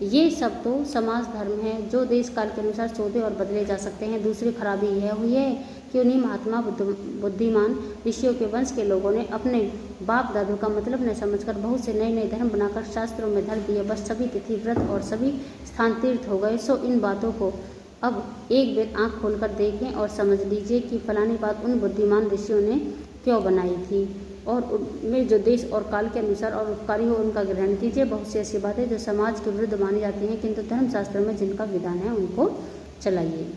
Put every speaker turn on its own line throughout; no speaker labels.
ये सब तो समाज धर्म है जो देश काल के अनुसार शोधे और बदले जा सकते हैं। दूसरी खराबी यह हुई है कि उन्हीं महात्मा बुद्धिमान ऋषियों के वंश के लोगों ने अपने बाप दादों का मतलब न समझकर बहुत से नए नए धर्म बनाकर शास्त्रों में धर दिए। बस सभी तिथि व्रत और सभी स्थान तीर्थ हो गए। सो इन बातों को अब एक बार आँख खोलकर देखें और समझ लीजिए कि फलानी बात उन बुद्धिमान ऋषियों ने क्यों बनाई थी, और उनमें जो देश और काल के अनुसार और उपकारी हो उनका ग्रहण कीजिए। बहुत सी ऐसी बातें जो समाज के विरुद्ध मानी जाती हैं किंतु धर्मशास्त्र में जिनका विधान है उनको चलाइए।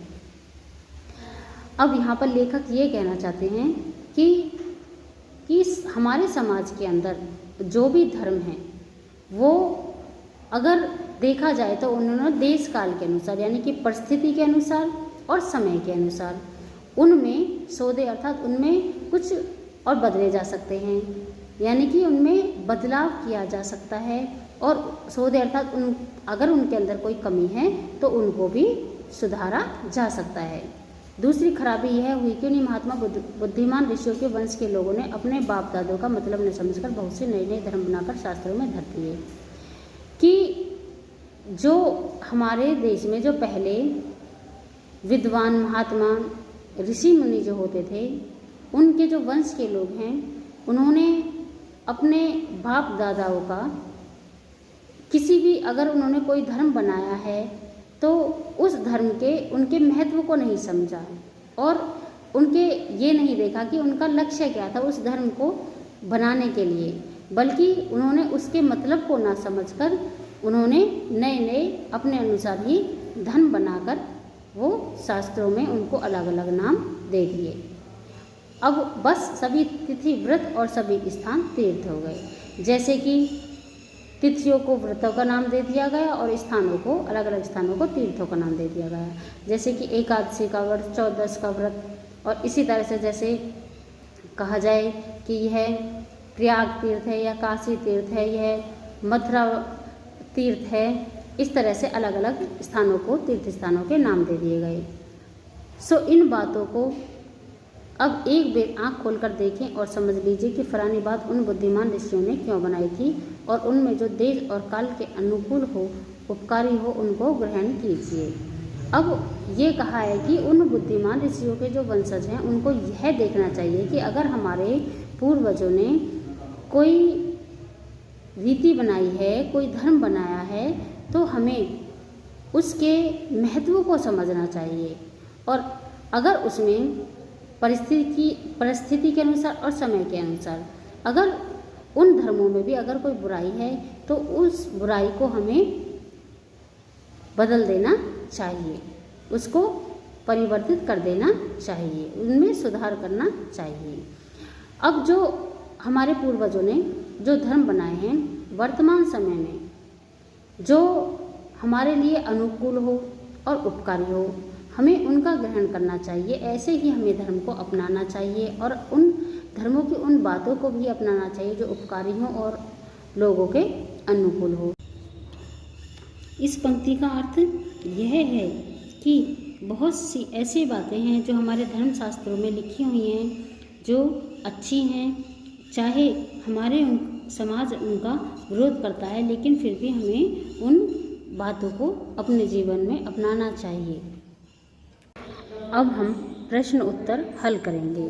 अब यहाँ पर लेखक ये कहना चाहते हैं कि हमारे समाज के अंदर जो भी धर्म है वो अगर देखा जाए तो उन्होंने देश काल के अनुसार यानी कि परिस्थिति के अनुसार और समय के अनुसार उनमें सौदे अर्थात उनमें कुछ और बदले जा सकते हैं, यानी कि उनमें बदलाव किया जा सकता है। और सौदे अर्थात अगर उनके अंदर कोई कमी है तो उनको भी सुधारा जा सकता है। दूसरी खराबी यह हुई कि उन्हीं महात्मा बुद्धिमान ऋषियों के वंश के लोगों ने अपने बाप दादों का मतलब न समझकर बहुत से नए नए धर्म बनाकर शास्त्रों में धर दिए। कि जो हमारे देश में जो पहले विद्वान महात्मा ऋषि मुनि जो होते थे उनके जो वंश के लोग हैं उन्होंने अपने बाप दादाओं का किसी भी अगर उन्होंने कोई धर्म बनाया है तो उस धर्म के उनके महत्व को नहीं समझा और उनके ये नहीं देखा कि उनका लक्ष्य क्या था उस धर्म को बनाने के लिए, बल्कि उन्होंने उसके मतलब को ना समझकर उन्होंने नए नए अपने अनुसार ही धर्म बनाकर वो शास्त्रों में उनको अलग अलग नाम दे दिए। अब बस सभी तिथि व्रत और सभी स्थान तीर्थ हो गए। जैसे कि तिथियों को व्रतों का नाम दे दिया गया और स्थानों को अलग अलग स्थानों को तीर्थों का नाम दे दिया गया। जैसे कि एकादशी का व्रत, चौदस का व्रत, और इसी तरह से जैसे कहा जाए कि यह प्रयाग तीर्थ है या काशी तीर्थ है, यह मथुरा तीर्थ है, इस तरह से अलग अलग स्थानों को तीर्थ स्थानों के नाम दे दिए गए। सो इन बातों को अब एक बार आँख खोलकर देखें और समझ लीजिए कि फलानी बात उन बुद्धिमान ऋषियों ने क्यों बनाई थी और उनमें जो देश और काल के अनुकूल हो उपकारी हो उनको ग्रहण कीजिए। अब ये कहा है कि उन बुद्धिमान ऋषियों के जो वंशज हैं उनको यह देखना चाहिए कि अगर हमारे पूर्वजों ने कोई रीति बनाई है, कोई धर्म बनाया है, तो हमें उसके महत्व को समझना चाहिए और अगर उसमें परिस्थिति के अनुसार और समय के अनुसार अगर उन धर्मों में भी अगर कोई बुराई है तो उस बुराई को हमें बदल देना चाहिए, उसको परिवर्तित कर देना चाहिए, उनमें सुधार करना चाहिए। अब जो हमारे पूर्वजों ने जो धर्म बनाए हैं वर्तमान समय में जो हमारे लिए अनुकूल हो और उपकारी हो हमें उनका ग्रहण करना चाहिए। ऐसे ही हमें धर्म को अपनाना चाहिए और उन धर्मों की उन बातों को भी अपनाना चाहिए जो उपकारी हो और लोगों के अनुकूल हो। इस पंक्ति का अर्थ यह है कि बहुत सी ऐसी बातें हैं जो हमारे धर्मशास्त्रों में लिखी हुई हैं जो अच्छी हैं, चाहे हमारे समाज उनका विरोध करता है लेकिन फिर भी हमें उन बातों को अपने जीवन में अपनाना चाहिए। अब हम प्रश्न उत्तर हल करेंगे।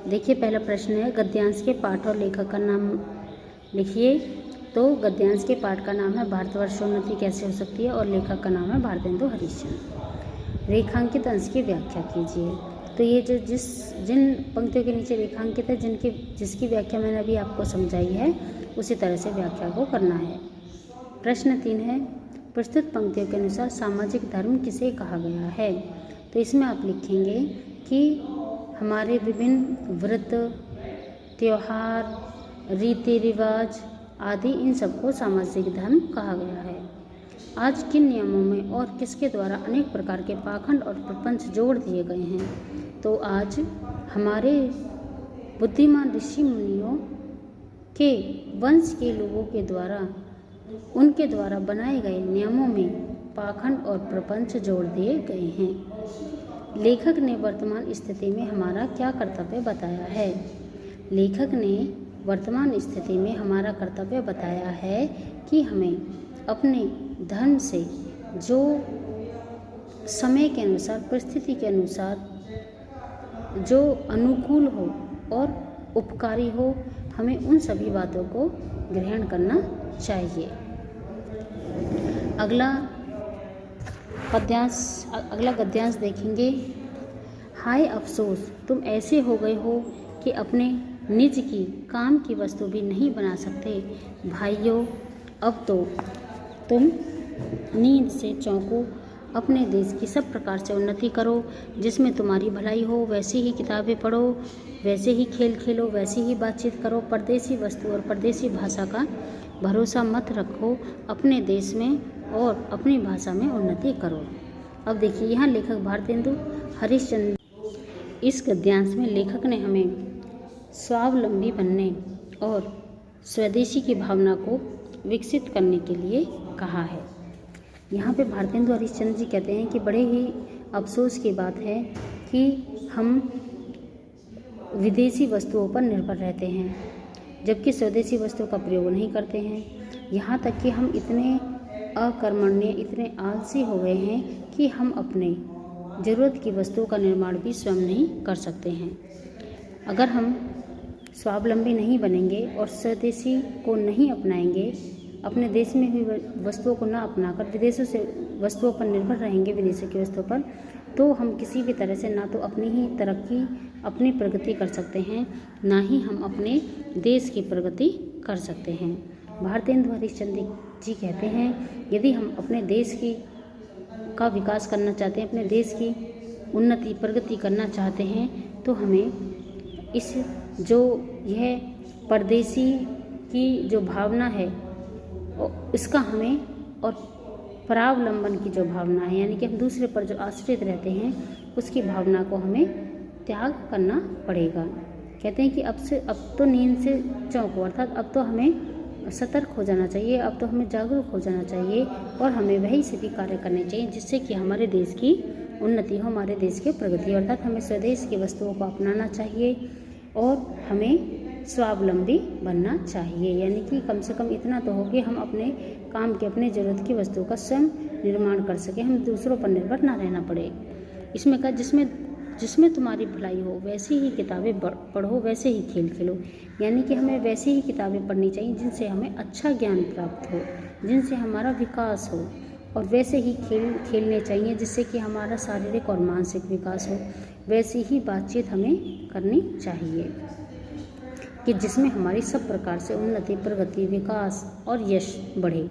देखिए पहला प्रश्न है गद्यांश के पाठ और लेखक का नाम लिखिए। तो गद्यांश के पाठ का नाम है भारतवर्षोन्नति कैसे हो सकती है और लेखक का नाम है भारतेंदु हरिश्चंद्र। रेखांकित अंश की व्याख्या कीजिए। तो ये जो जिन पंक्तियों के नीचे रेखांकित है जिसकी व्याख्या मैंने अभी आपको समझाई है उसी तरह से व्याख्या को करना है। प्रश्न 3 है प्रस्तुत पंक्तियों के अनुसार सामाजिक धर्म किसे कहा गया है। तो इसमें आप लिखेंगे कि हमारे विभिन्न व्रत, त्योहार, रीति रिवाज आदि इन सबको सामाजिक धर्म कहा गया है। आज किन नियमों में और किसके द्वारा अनेक प्रकार के पाखंड और प्रपंच जोड़ दिए गए हैं। तो आज हमारे बुद्धिमान ऋषि मुनियों के वंश के लोगों के द्वारा उनके द्वारा बनाए गए नियमों में पाखंड और प्रपंच जोड़ दिए गए हैं। लेखक ने वर्तमान स्थिति में हमारा क्या कर्तव्य बताया है। लेखक ने वर्तमान स्थिति में हमारा कर्तव्य बताया है कि हमें अपने धर्म से जो समय के अनुसार, परिस्थिति के अनुसार जो अनुकूल हो और उपकारी हो, हमें उन सभी बातों को ग्रहण करना चाहिए। अगला गद्यांश देखेंगे। हाय अफसोस, तुम ऐसे हो गए हो कि अपने निज की काम की वस्तु भी नहीं बना सकते। भाइयों, अब तो तुम नींद से चौंको, अपने देश की सब प्रकार से उन्नति करो, जिसमें तुम्हारी भलाई हो। वैसे ही किताबें पढ़ो, वैसे ही खेल खेलो, वैसे ही बातचीत करो। परदेसी वस्तु और परदेसी भाषा का भरोसा मत रखो, अपने देश में और अपनी भाषा में उन्नति करो। अब देखिए, यहाँ लेखक भारतेंदु हरिश्चंद्र, इस गद्यांश में लेखक ने हमें स्वावलंबी बनने और स्वदेशी की भावना को विकसित करने के लिए कहा है। यहाँ पे भारतेंदु हरिश्चंद्र जी कहते हैं कि बड़े ही अफसोस की बात है कि हम विदेशी वस्तुओं पर निर्भर रहते हैं, जबकि स्वदेशी वस्तुओं का प्रयोग नहीं करते हैं। यहाँ तक कि हम इतने अकर्मण्य, इतने आलसी हो गए हैं कि हम अपने ज़रूरत की वस्तुओं का निर्माण भी स्वयं नहीं कर सकते हैं। अगर हम स्वावलंबी नहीं बनेंगे और स्वदेशी को नहीं अपनाएंगे, अपने देश में हुई वस्तुओं को न अपनाकर विदेशों से वस्तुओं पर निर्भर रहेंगे, विदेशों की वस्तुओं पर, तो हम किसी भी तरह से ना तो अपनी ही तरक्की, अपनी प्रगति कर सकते हैं, ना ही हम अपने देश की प्रगति कर सकते हैं। भारतेंदु हरिश्चंद्र जी कहते हैं, यदि हम अपने देश का विकास करना चाहते हैं, अपने देश की उन्नति, प्रगति करना चाहते हैं, तो हमें इस जो यह परदेशी की जो भावना है इसका हमें, और परावलंबन की जो भावना है, यानी कि हम दूसरे पर जो आश्रित रहते हैं, उसकी भावना को हमें त्याग करना पड़ेगा। कहते हैं कि अब तो नींद से चौंको, अर्थात अब तो हमें सतर्क हो जाना चाहिए, अब तो हमें जागरूक हो जाना चाहिए और हमें वही सभी कार्य करने चाहिए जिससे कि हमारे देश की उन्नति हो, हमारे देश की प्रगति हो। अर्थात हमें स्वदेश की वस्तुओं को अपनाना चाहिए और हमें स्वावलंबी बनना चाहिए, यानी कि कम से कम इतना तो हो कि हम अपने काम की, अपने ज़रूरत की वस्तुओं का स्वयं निर्माण कर सकें, हम दूसरों पर निर्भर ना रहना पड़े। इसमें कहा, जिसमें तुम्हारी भलाई हो वैसी ही किताबें पढ़ो, वैसे ही खेल खेलो, यानी कि हमें वैसे ही किताबें पढ़नी चाहिए जिनसे हमें अच्छा ज्ञान प्राप्त हो, जिनसे हमारा विकास हो, और वैसे ही खेल खेलने चाहिए जिससे कि हमारा शारीरिक और मानसिक विकास हो। वैसी ही बातचीत हमें करनी चाहिए कि जिसमें हमारी सब प्रकार से उन्नति, प्रगति, विकास और यश बढ़े।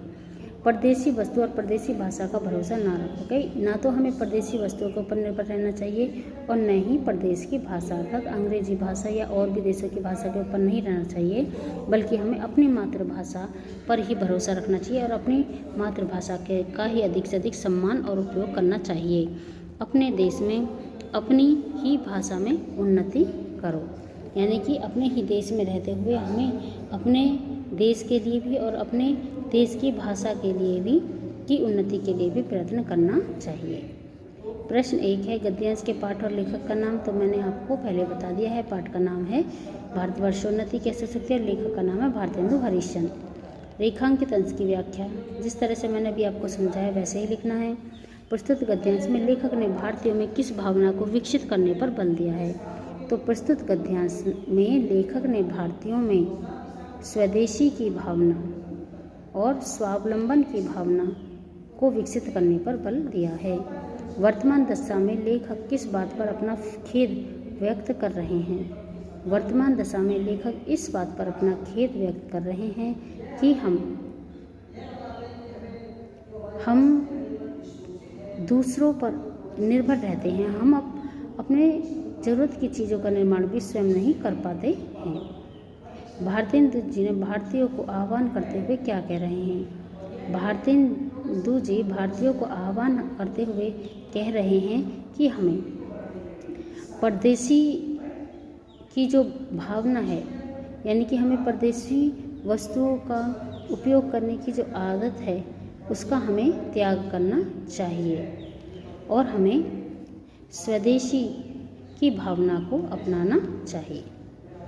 परदेसी वस्तु और परदेसी भाषा का भरोसा ना रखो, ना तो हमें परदेसी वस्तुओं के ऊपर निर्भर रहना चाहिए और न ही प्रदेश की भाषा, अर्थात अंग्रेजी भाषा या और भी देशों की भाषा के ऊपर नहीं रहना चाहिए, बल्कि हमें अपनी मातृभाषा पर ही भरोसा रखना चाहिए और अपनी मातृभाषा का ही अधिक से अधिक सम्मान और उपयोग करना चाहिए। अपने देश में अपनी ही भाषा में उन्नति करो, यानी कि अपने ही देश में रहते हुए हमें अपने देश के लिए भी और अपने देश की भाषा के लिए भी, की उन्नति के लिए भी प्रयत्न करना चाहिए। प्रश्न 1 है, गद्यांश के पाठ और लेखक का नाम। तो मैंने आपको पहले बता दिया है, पाठ का नाम है भारतवर्षोन्नति कैसे सकती है, और लेखक का नाम है भारतेंदु हरिश्चंद्र। रेखांकित अंश की व्याख्या, जिस तरह से मैंने अभी आपको समझाया वैसे ही लिखना है। प्रस्तुत गद्यांश में लेखक ने भारतीयों में किस भावना को विकसित करने पर बल दिया है। तो प्रस्तुत गद्यांश में लेखक ने भारतीयों में स्वदेशी की भावना और स्वावलंबन की भावना को विकसित करने पर बल दिया है। वर्तमान दशा में लेखक किस बात पर अपना खेद व्यक्त कर रहे हैं। वर्तमान दशा में लेखक इस बात पर अपना खेद व्यक्त कर रहे हैं कि हम दूसरों पर निर्भर रहते हैं, हम अपने ज़रूरत की चीज़ों का निर्माण भी स्वयं नहीं कर पाते हैं। भारतेंदु जी ने भारतीयों को आह्वान करते हुए क्या कह रहे हैं। भारतेंदु जी भारतीयों को आह्वान करते हुए कह रहे हैं कि हमें परदेशी की जो भावना है, यानी कि हमें परदेशी वस्तुओं का उपयोग करने की जो आदत है उसका हमें त्याग करना चाहिए और हमें स्वदेशी की भावना को अपनाना चाहिए।